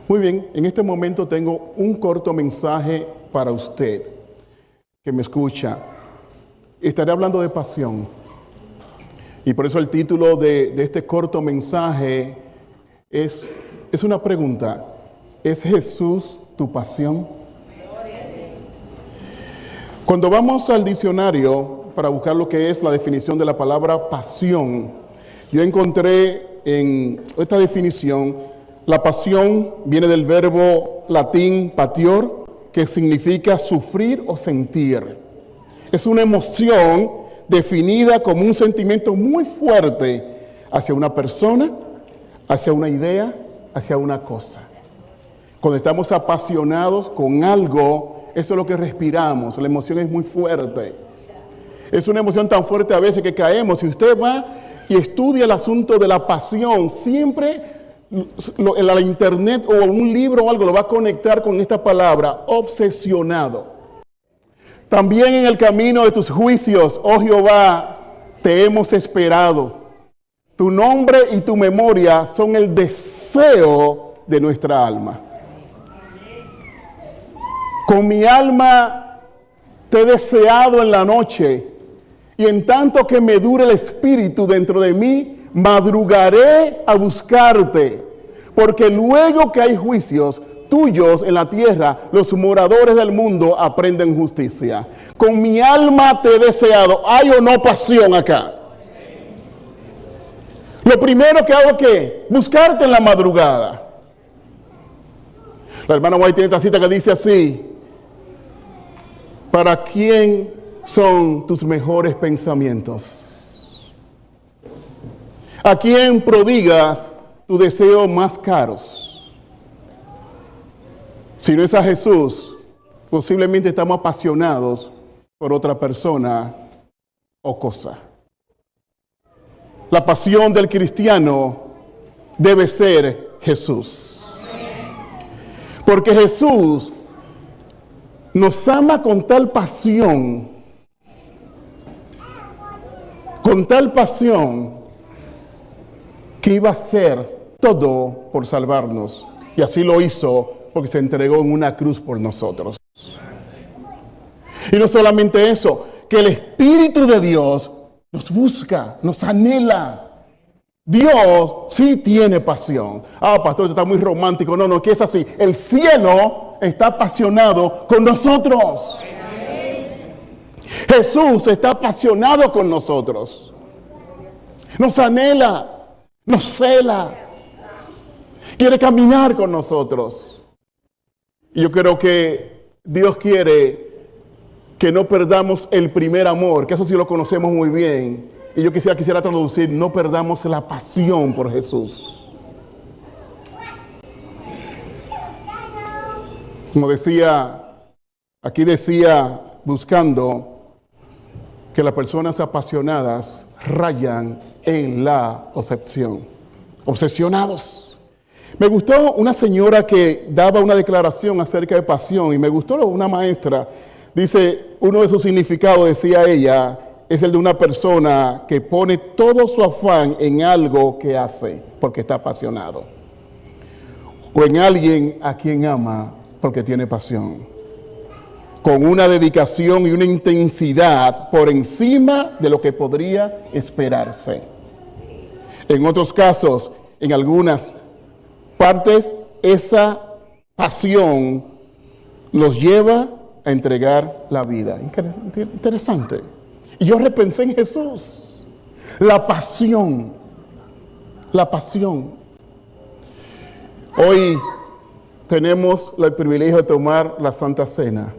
Muy bien, en este momento tengo un corto mensaje para usted que me escucha. Estaré hablando de pasión. Y por eso el título de este corto mensaje es una pregunta. ¿Es Jesús tu pasión? Cuando vamos al diccionario para buscar lo que es la definición de la palabra pasión, yo encontré en esta definición, la pasión viene del verbo latín patior, que significa sufrir o sentir. Es una emoción definida como un sentimiento muy fuerte hacia una persona, hacia una idea, hacia una cosa. Cuando estamos apasionados con algo, eso es lo que respiramos. La emoción es muy fuerte. Es una emoción tan fuerte a veces que caemos. Si usted va y estudia el asunto de la pasión, siempre en la internet o un libro o algo lo va a conectar con esta palabra, obsesionado. También en el camino de tus juicios, oh Jehová, te hemos esperado. Tu nombre y tu memoria son el deseo de nuestra alma. Con mi alma te he deseado en la noche, y en tanto que me dure el espíritu dentro de mí, madrugaré a buscarte, porque luego que hay juicios tuyos en la tierra, los moradores del mundo aprenden justicia. Con mi alma te he deseado. ¿Hay o no pasión acá? Lo primero que hago es ¿qué? Buscarte en la madrugada. La hermana White tiene esta cita que dice así: ¿para quién son tus mejores pensamientos? ¿A quién prodigas tus deseos más caros? Si no es a Jesús, posiblemente estamos apasionados por otra persona o cosa. La pasión del cristiano debe ser Jesús. Porque Jesús nos ama con tal pasión, que iba a hacer todo por salvarnos. Y así lo hizo porque se entregó en una cruz por nosotros. Y no solamente eso, que el Espíritu de Dios nos busca, nos anhela. Dios sí tiene pasión. Ah, pastor, esto está muy romántico. No, que es así. El cielo está apasionado con nosotros. Jesús está apasionado con nosotros. Nos anhela. Nos cela, quiere caminar con nosotros. Y yo creo que Dios quiere que no perdamos el primer amor, que eso sí lo conocemos muy bien. Y yo quisiera traducir, no perdamos la pasión por Jesús. Como decía, aquí decía, buscando, que las personas apasionadas rayan en la obsesionados. Me gustó una señora que daba una declaración acerca de pasión, y me gustó una maestra. Dice, uno de sus significados, decía ella, es el de una persona que pone todo su afán en algo que hace porque está apasionado, o en alguien a quien ama porque tiene pasión, con una dedicación y una intensidad por encima de lo que podría esperarse. En otros casos, en algunas partes, esa pasión los lleva a entregar la vida. Interesante. Y yo repensé en Jesús. La pasión. Hoy tenemos el privilegio de tomar la Santa Cena.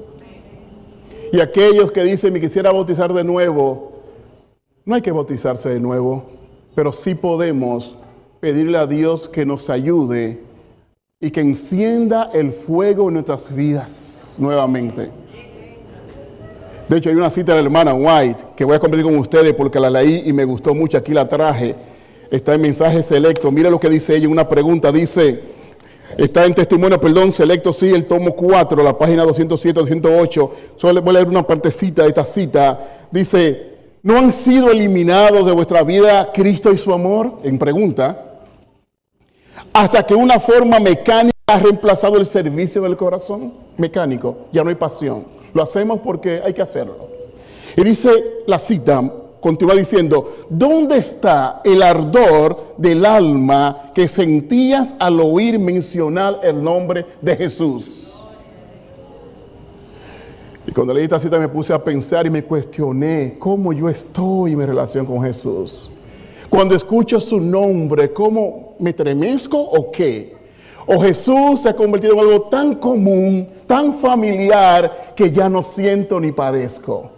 Y aquellos que dicen, me quisiera bautizar de nuevo, no hay que bautizarse de nuevo. Pero sí podemos pedirle a Dios que nos ayude y que encienda el fuego en nuestras vidas nuevamente. De hecho, hay una cita de la hermana White que voy a compartir con ustedes porque la leí y me gustó mucho. Aquí la traje. Está en mensaje selecto. Mira lo que dice ella, una pregunta. Dice, está en testimonio, selecto, sí, el tomo 4, la página 207, 208. Solo voy a leer una partecita de esta cita. Dice, ¿no han sido eliminados de vuestra vida Cristo y su amor? En pregunta. Hasta que una forma mecánica ha reemplazado el servicio del corazón mecánico. Ya no hay pasión. Lo hacemos porque hay que hacerlo. Y dice la cita, continúa diciendo, ¿dónde está el ardor del alma que sentías al oír mencionar el nombre de Jesús? Y cuando leí esta cita me puse a pensar y me cuestioné cómo yo estoy en mi relación con Jesús. Cuando escucho su nombre, ¿cómo me estremezco o qué? O Jesús se ha convertido en algo tan común, tan familiar, que ya no siento ni padezco.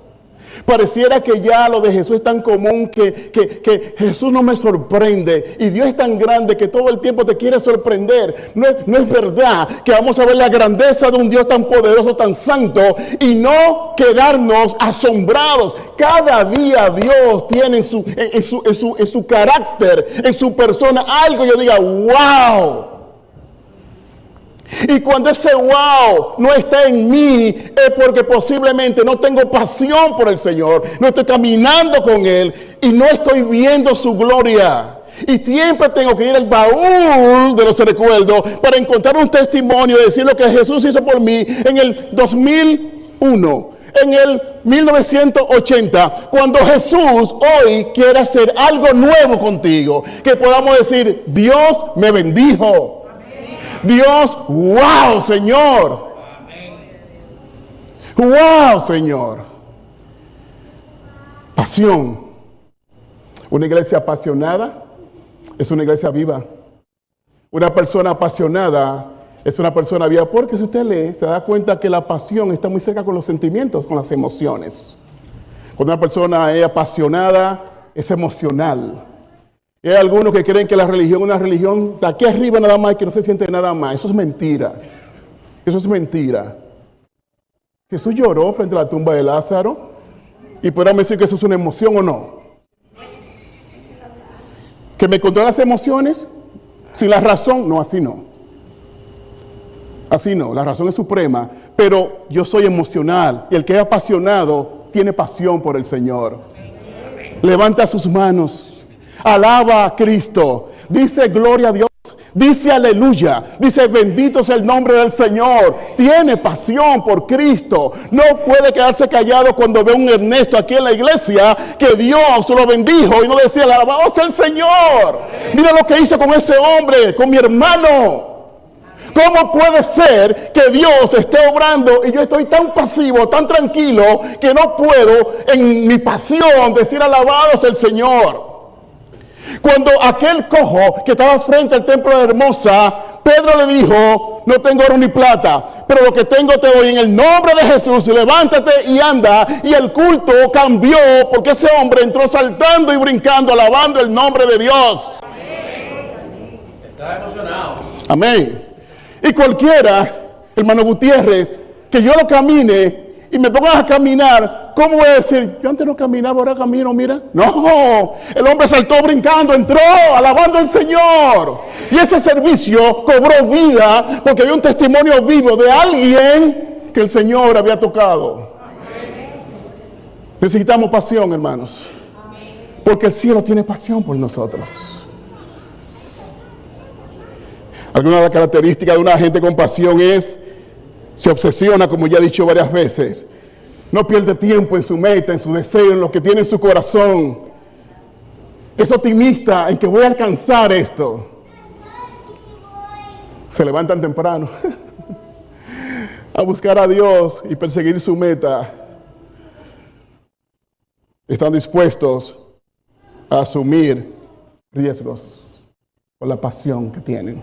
Pareciera que ya lo de Jesús es tan común que Jesús no me sorprende. Y Dios es tan grande que todo el tiempo te quiere sorprender. No es verdad que vamos a ver la grandeza de un Dios tan poderoso, tan santo, y no quedarnos asombrados. Cada día Dios tiene en su carácter, en su persona, algo yo diga, wow. Y cuando ese wow no está en mí, es porque posiblemente no tengo pasión por el Señor, no estoy caminando con Él y no estoy viendo su gloria. Y siempre tengo que ir al baúl de los recuerdos para encontrar un testimonio de decir lo que Jesús hizo por mí en el 2001. En el 1980, cuando Jesús hoy quiere hacer algo nuevo contigo, que podamos decir, Dios me bendijo. Dios, wow, Señor. Wow, Señor. Pasión. Una iglesia apasionada es una iglesia viva. Una persona apasionada es una persona viva, porque si usted lee, se da cuenta que la pasión está muy cerca con los sentimientos, con las emociones. Cuando una persona es apasionada, es emocional. Y hay algunos que creen que la religión es una religión de aquí arriba nada más, que no se siente nada más. Eso es mentira. Eso es mentira. Jesús lloró frente a la tumba de Lázaro. Y podríamos decir que eso es una emoción o no. ¿Que me controla las emociones? Sin la razón, no, así no. Así no, la razón es suprema. Pero yo soy emocional. Y el que es apasionado tiene pasión por el Señor. Levanta sus manos. Alaba a Cristo, dice gloria a Dios, dice aleluya, dice bendito sea el nombre del Señor. Tiene pasión por Cristo. No puede quedarse callado cuando ve un Ernesto aquí en la iglesia que Dios lo bendijo y no decía alabado sea el Señor. Mira lo que hizo con ese hombre, con mi hermano. ¿Cómo puede ser que Dios esté obrando y yo estoy tan pasivo, tan tranquilo, que no puedo en mi pasión decir alabado sea el Señor? Cuando aquel cojo que estaba frente al templo de Hermosa, Pedro le dijo, no tengo oro ni plata, pero lo que tengo te doy en el nombre de Jesús, levántate y anda. Y el culto cambió porque ese hombre entró saltando y brincando, alabando el nombre de Dios. Amén. Está emocionado. Amén. Y cualquiera, hermano Gutiérrez, que yo lo camine y me pongas a caminar, ¿cómo voy a decir? Yo antes no caminaba, ahora camino, mira. No, el hombre saltó brincando, entró, alabando al Señor. Y ese servicio cobró vida porque había un testimonio vivo de alguien que el Señor había tocado. Amén. Necesitamos pasión, hermanos. Amén. Porque el cielo tiene pasión por nosotros. Alguna de las características de una gente con pasión es se obsesiona, como ya he dicho varias veces. No pierde tiempo en su meta, en su deseo, en lo que tiene en su corazón. Es optimista en que voy a alcanzar esto. Se levantan temprano a buscar a Dios y perseguir su meta. Están dispuestos a asumir riesgos por la pasión que tienen.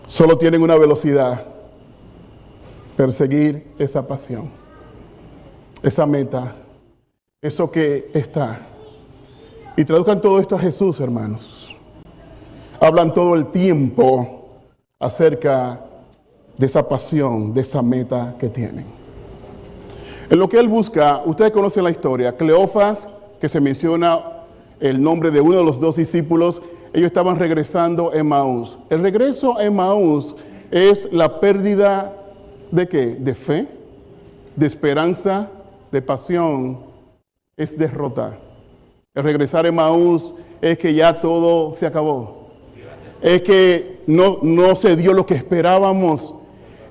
Solo tienen una velocidad: perseguir esa pasión, esa meta, eso que está. Y traduzcan todo esto a Jesús, hermanos. Hablan todo el tiempo acerca de esa pasión, de esa meta que tienen. En lo que él busca, ustedes conocen la historia. Cleofas, que se menciona el nombre de uno de los dos discípulos, ellos estaban regresando a Emaús. El regreso a Emaús es la pérdida ¿de qué? De fe, de esperanza, de pasión. Es derrota. El regresar a Emaús es que ya todo se acabó. Es que no se dio lo que esperábamos.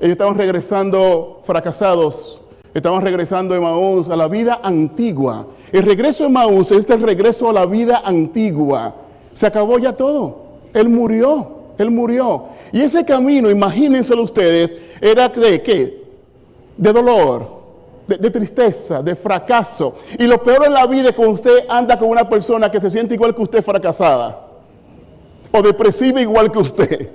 Ellos estaban regresando fracasados. Estaban regresando a Emaús, a la vida antigua. El regreso a Emaús es el regreso a la vida antigua. Se acabó ya todo. Él murió. Él murió. Y ese camino, imagínenselo ustedes, era de ¿qué? De dolor, de tristeza, de fracaso. Y lo peor en la vida es cuando usted anda con una persona que se siente igual que usted, fracasada. O depresiva igual que usted.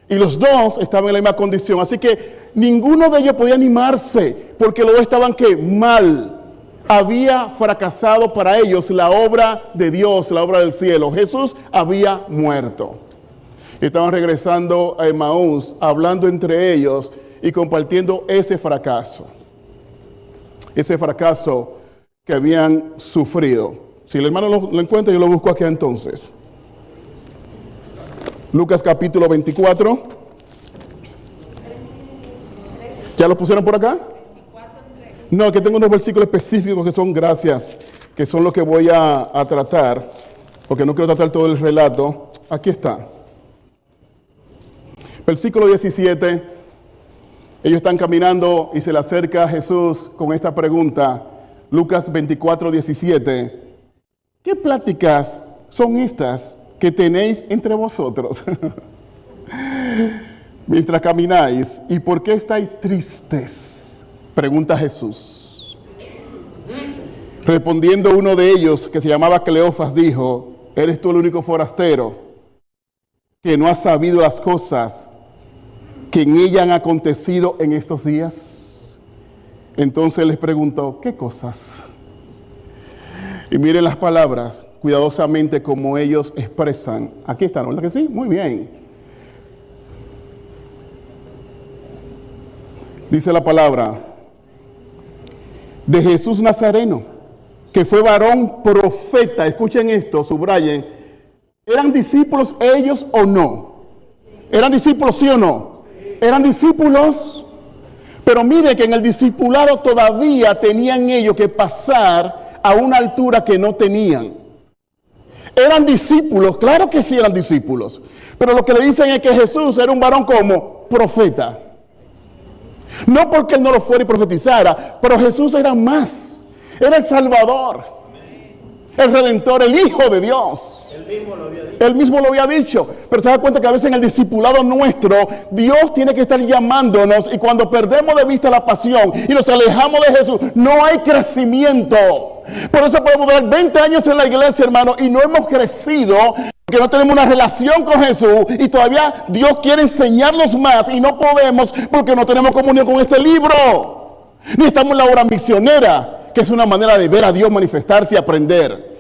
Y los dos estaban en la misma condición. Así que ninguno de ellos podía animarse, porque los dos estaban ¿qué? Mal. Había fracasado para ellos la obra de Dios, la obra del cielo. Jesús había muerto. Estaban regresando a Emaús, hablando entre ellos y compartiendo ese fracaso. Ese fracaso que habían sufrido. Si el hermano lo encuentra, yo lo busco aquí entonces. Lucas capítulo 24. ¿Ya lo pusieron por acá? No, que tengo unos versículos específicos que son gracias, que son los que voy a tratar, porque no quiero tratar todo el relato. Aquí está. Versículo 17. Ellos están caminando y se le acerca a Jesús con esta pregunta. Lucas 24, 17. ¿Qué pláticas son estas que tenéis entre vosotros mientras camináis? ¿Y por qué estáis tristes? Pregunta Jesús. Respondiendo uno de ellos, que se llamaba Cleofas, dijo: ¿eres tú el único forastero que no ha sabido las cosas que en ella han acontecido en estos días? Entonces les preguntó: ¿qué cosas? Y miren las palabras cuidadosamente como ellos expresan. Aquí están, ¿verdad que sí? Muy bien. Dice la palabra de Jesús Nazareno, que fue varón profeta. Escuchen esto, subrayen. ¿Eran discípulos ellos o no? ¿Eran discípulos sí o no? Eran discípulos, pero mire que en el discipulado todavía tenían ellos que pasar a una altura que no tenían. Eran discípulos, claro que sí eran discípulos, pero lo que le dicen es que Jesús era un varón como profeta. No porque él no lo fuera y profetizara, pero Jesús era más. Era el Salvador, el Redentor, el Hijo de Dios. Él mismo lo había dicho. Pero se da cuenta que a veces en el discipulado nuestro, Dios tiene que estar llamándonos, y cuando perdemos de vista la pasión y nos alejamos de Jesús, no hay crecimiento. Por eso podemos durar 20 años en la iglesia, hermano, y no hemos crecido, porque no tenemos una relación con Jesús, y todavía Dios quiere enseñarnos más, y no podemos porque no tenemos comunión con este libro. Ni estamos en la obra misionera, que es una manera de ver a Dios manifestarse y aprender.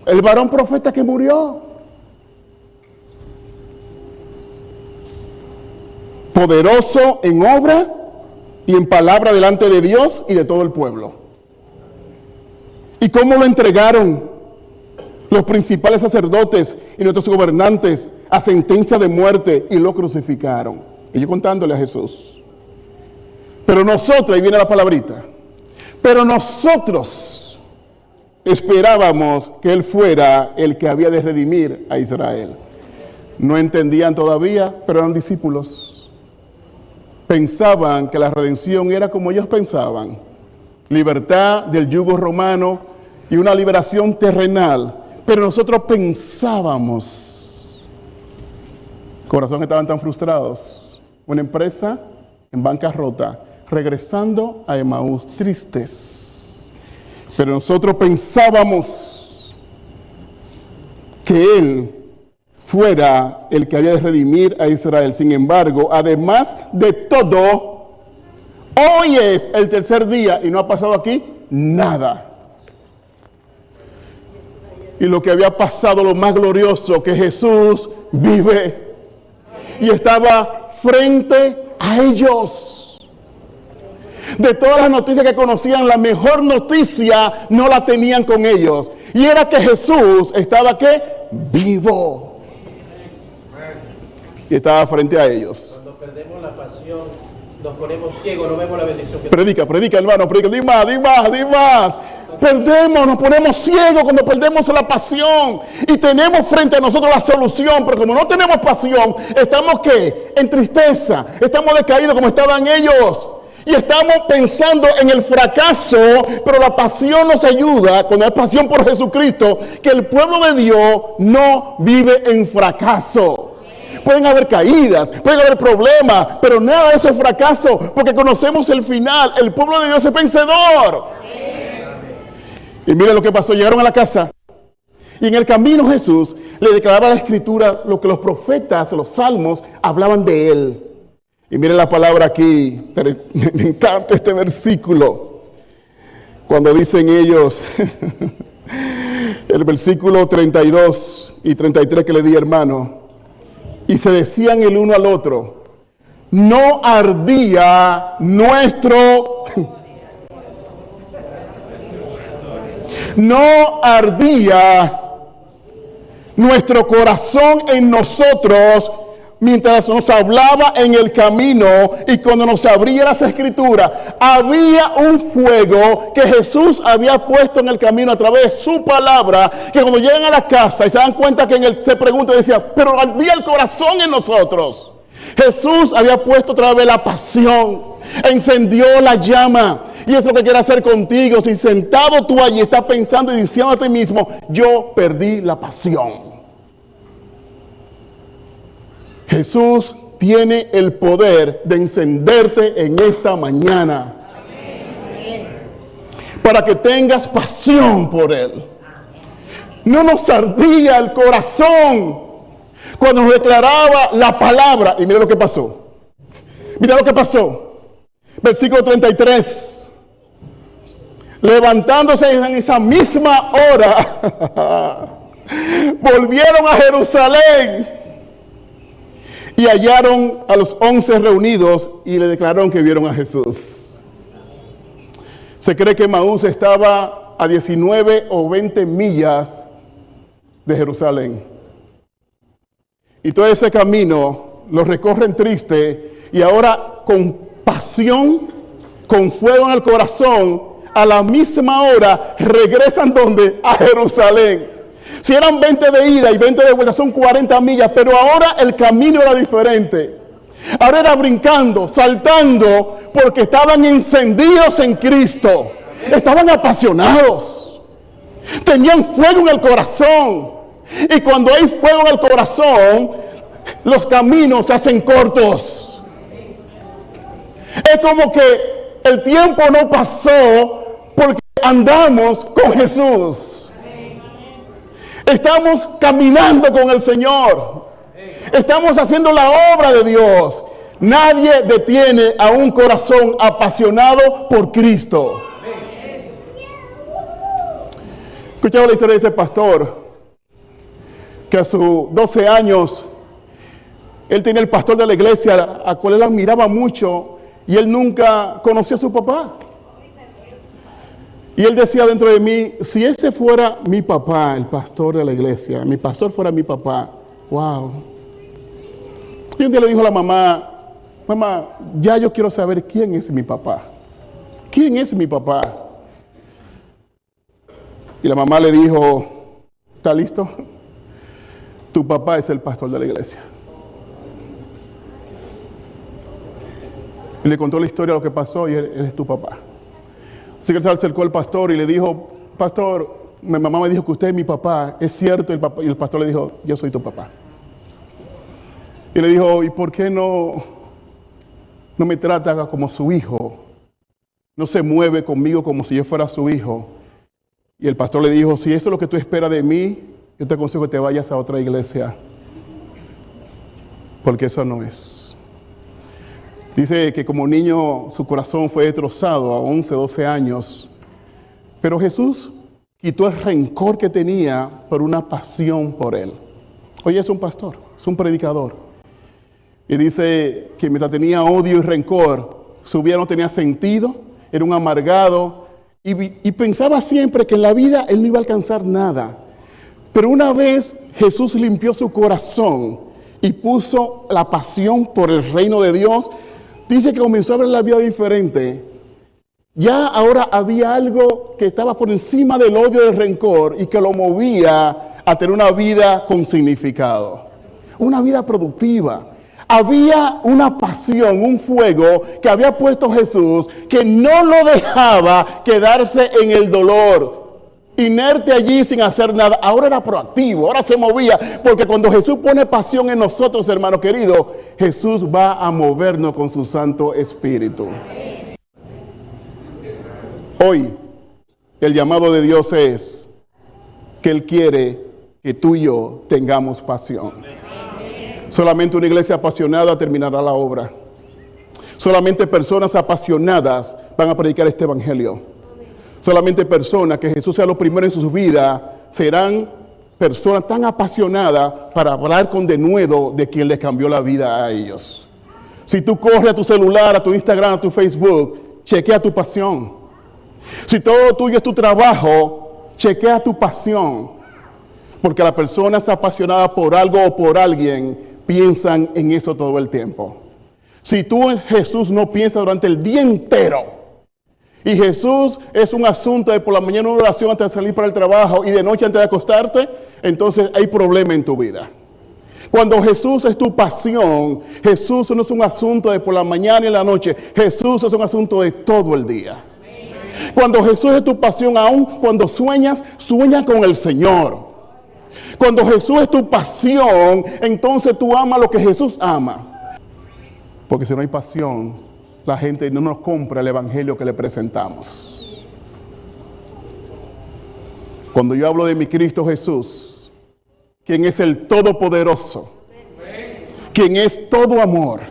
El varón profeta que murió, poderoso en obra y en palabra delante de Dios y de todo el pueblo. ¿Y cómo lo entregaron los principales sacerdotes y nuestros gobernantes a sentencia de muerte y lo crucificaron? Y yo contándole a Jesús. Pero nosotros, ahí viene la palabrita, pero nosotros esperábamos que Él fuera el que había de redimir a Israel. No entendían todavía, pero eran discípulos. Pensaban que la redención era como ellos pensaban: libertad del yugo romano y una liberación terrenal. Pero nosotros pensábamos, corazón, estaban tan frustrados. Una empresa en bancarrota, regresando a Emaús, tristes. Pero nosotros pensábamos que Él fuera el que había de redimir a Israel. Sin embargo, además de todo, hoy es el tercer día y no ha pasado aquí nada. Y lo que había pasado, lo más glorioso, que Jesús vive y estaba frente a ellos. De todas las noticias que conocían, la mejor noticia no la tenían con ellos, y era que Jesús estaba ¿qué? Vivo. Y estaba frente a ellos. Cuando perdemos la pasión, nos ponemos ciegos, no vemos la bendición que Predica, hermano, predica. Di más. Nos ponemos ciegos cuando perdemos la pasión y tenemos frente a nosotros la solución, pero como no tenemos pasión, estamos ¿qué? En tristeza, estamos decaídos como estaban ellos y estamos pensando en el fracaso, pero la pasión nos ayuda, cuando hay pasión por Jesucristo, que el pueblo de Dios no vive en fracaso. Pueden haber caídas, pueden haber problemas, pero nada de eso es fracaso, porque conocemos el final. El pueblo de Dios es vencedor. Y mira lo que pasó, llegaron a la casa y en el camino Jesús le declaraba a la escritura lo que los profetas, los salmos, hablaban de él. Y mire la palabra aquí, me encanta este versículo, cuando dicen ellos, el versículo 32 y 33 que le di, hermano, y se decían el uno al otro, no ardía nuestro... No ardía nuestro corazón en nosotros mientras nos hablaba en el camino y cuando nos abría las escrituras. Había un fuego que Jesús había puesto en el camino a través de su palabra, que cuando llegan a la casa y se dan cuenta que se pregunta y decía, pero ardía el corazón en nosotros. Jesús había puesto otra vez la pasión, encendió la llama. Y eso es lo que quiere hacer contigo. Si sentado tú allí estás pensando y diciendo a ti mismo, yo perdí la pasión. Jesús tiene el poder de encenderte en esta mañana. Para que tengas pasión por Él. No nos ardía el corazón cuando nos declaraba la palabra. Y mira lo que pasó. Mira lo que pasó. Versículo 33. Levantándose en esa misma hora, volvieron a Jerusalén y hallaron a los 11 reunidos y le declararon que vieron a Jesús. Se cree que Emaús estaba a 19 o 20 millas de Jerusalén. Y todo ese camino lo recorren triste y ahora con pasión, con fuego en el corazón, a la misma hora regresan ¿dónde? A Jerusalén. Si eran 20 de ida y 20 de vuelta, son 40 millas, pero ahora el camino era diferente. Ahora era brincando, saltando, porque estaban encendidos en Cristo. Estaban apasionados. Tenían fuego en el corazón. Y cuando hay fuego en el corazón, los caminos se hacen cortos. Es como que el tiempo no pasó porque andamos con Jesús. Estamos caminando con el Señor. Estamos haciendo la obra de Dios. Nadie detiene a un corazón apasionado por Cristo. Escuchaba la historia de este pastor que a sus 12 años él tenía el pastor de la iglesia a cual él admiraba mucho y él nunca conoció a su papá. Y él decía dentro de mí, si ese fuera mi papá, el pastor de la iglesia, mi pastor fuera mi papá, wow. Y un día le dijo a la mamá, mamá, ya yo quiero saber quién es mi papá. ¿Quién es mi papá? Y la mamá le dijo, ¿está listo? Tu papá es el pastor de la iglesia. Y le contó la historia de lo que pasó y él es tu papá. Así que él se acercó al pastor y le dijo, pastor, mi mamá me dijo que usted es mi papá, ¿es cierto? Y el pastor le dijo, yo soy tu papá. Y le dijo, ¿y por qué no me trata como su hijo? No se mueve conmigo como si yo fuera su hijo. Y el pastor le dijo, si eso es lo que tú esperas de mí, yo te aconsejo que te vayas a otra iglesia. Porque eso no es. Dice que como niño su corazón fue destrozado a 11, 12 años. Pero Jesús quitó el rencor que tenía por una pasión por él. Hoy es un pastor, es un predicador. Y dice que mientras tenía odio y rencor, su vida no tenía sentido, era un amargado. Y pensaba siempre que en la vida él no iba a alcanzar nada. Pero una vez Jesús limpió su corazón y puso la pasión por el reino de Dios, dice que comenzó a ver la vida diferente. Ya ahora había algo que estaba por encima del odio, del rencor, y que lo movía a tener una vida con significado, una vida productiva. Había una pasión, un fuego que había puesto Jesús, que no lo dejaba quedarse en el dolor, inerte allí sin hacer nada. Ahora era proactivo, ahora se movía, porque cuando Jesús pone pasión en nosotros, hermano querido, Jesús va a movernos con su Santo Espíritu. Hoy, el llamado de Dios es que Él quiere que tú y yo tengamos pasión. Solamente una iglesia apasionada terminará la obra. Solamente personas apasionadas van a predicar este evangelio. Solamente personas que Jesús sea lo primero en sus vidas serán personas tan apasionadas para hablar con denuedo de quien les cambió la vida a ellos. Si tú corres a tu celular, a tu Instagram, a tu Facebook, chequea tu pasión. Si todo tuyo es tu trabajo, chequea tu pasión. Porque las personas apasionadas por algo o por alguien piensan en eso todo el tiempo. Si tú en Jesús no piensas durante el día entero, y Jesús es un asunto de por la mañana una oración antes de salir para el trabajo y de noche antes de acostarte, entonces hay problema en tu vida. Cuando Jesús es tu pasión, Jesús no es un asunto de por la mañana y en la noche, Jesús es un asunto de todo el día. Cuando Jesús es tu pasión, aún cuando sueñas, sueña con el Señor. Cuando Jesús es tu pasión, entonces tú amas lo que Jesús ama. Porque si no hay pasión, la gente no nos compra el evangelio que le presentamos. Cuando yo hablo de mi Cristo Jesús, quien es el Todopoderoso, quien es todo amor,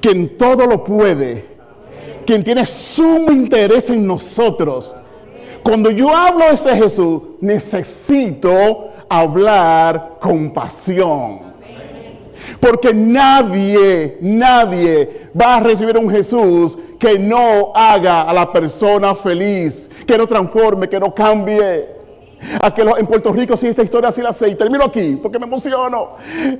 quien todo lo puede, quien tiene sumo interés en nosotros. Cuando yo hablo de ese Jesús, necesito hablar con pasión. Porque nadie va a recibir un Jesús que no haga a la persona feliz, que no transforme, que no cambie. En Puerto Rico, sí, esta historia sí la sé. Y termino aquí, porque me emociono.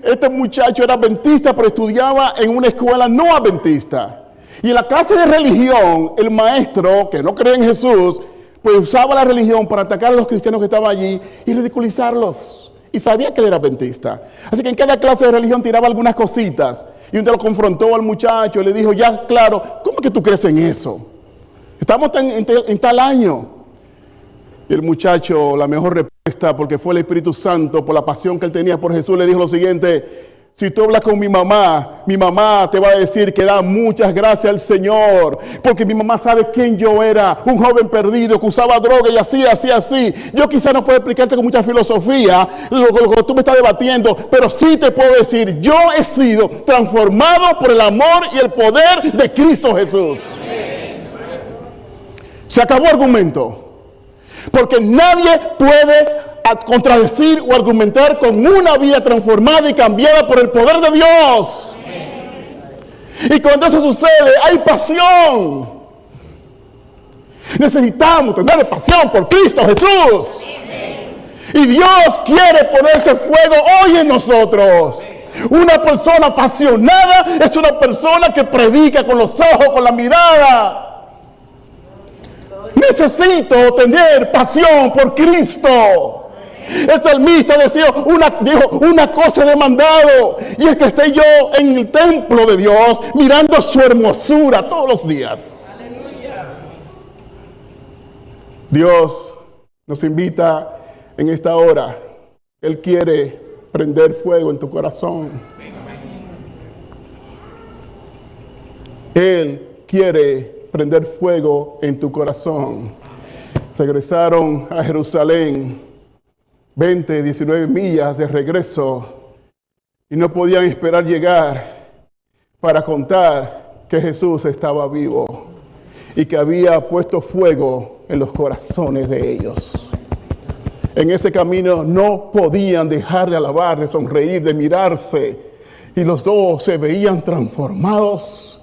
Este muchacho era adventista, pero estudiaba en una escuela no adventista. Y en la clase de religión, el maestro, que no cree en Jesús, pues usaba la religión para atacar a los cristianos que estaban allí y ridiculizarlos. Y sabía que él era adventista. Así que en cada clase de religión tiraba algunas cositas. Y un día lo confrontó al muchacho y le dijo, ya, claro, ¿cómo que tú crees en eso? Estamos en tal año. Y el muchacho, la mejor respuesta, porque fue el Espíritu Santo, por la pasión que él tenía por Jesús, le dijo lo siguiente: si tú hablas con mi mamá te va a decir que da muchas gracias al Señor, porque mi mamá sabe quién yo era, un joven perdido que usaba droga y así. Yo quizá no puedo explicarte con mucha filosofía lo que tú me estás debatiendo, pero sí te puedo decir, yo he sido transformado por el amor y el poder de Cristo Jesús. Se acabó el argumento, porque nadie puede contradecir o argumentar con una vida transformada y cambiada por el poder de Dios. Y cuando eso sucede, hay pasión. Necesitamos tener pasión por Cristo Jesús. Y Dios quiere poner ese fuego hoy en nosotros. Una persona apasionada es una persona que predica con los ojos, con la mirada. Necesito tener pasión por Cristo. El salmista dijo una cosa he demandado, y es que esté yo en el templo de Dios mirando su hermosura todos los días. Aleluya. Dios nos invita en esta hora. Él quiere prender fuego en tu corazón. Él quiere prender fuego en tu corazón. Regresaron a Jerusalén 19 millas de regreso y no podían esperar llegar para contar que Jesús estaba vivo y que había puesto fuego en los corazones de ellos. En ese camino no podían dejar de alabar, de sonreír, de mirarse, y los dos se veían transformados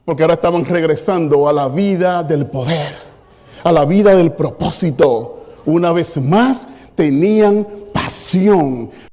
porque ahora estaban regresando a la vida del poder, a la vida del propósito. Una vez más tenían pasión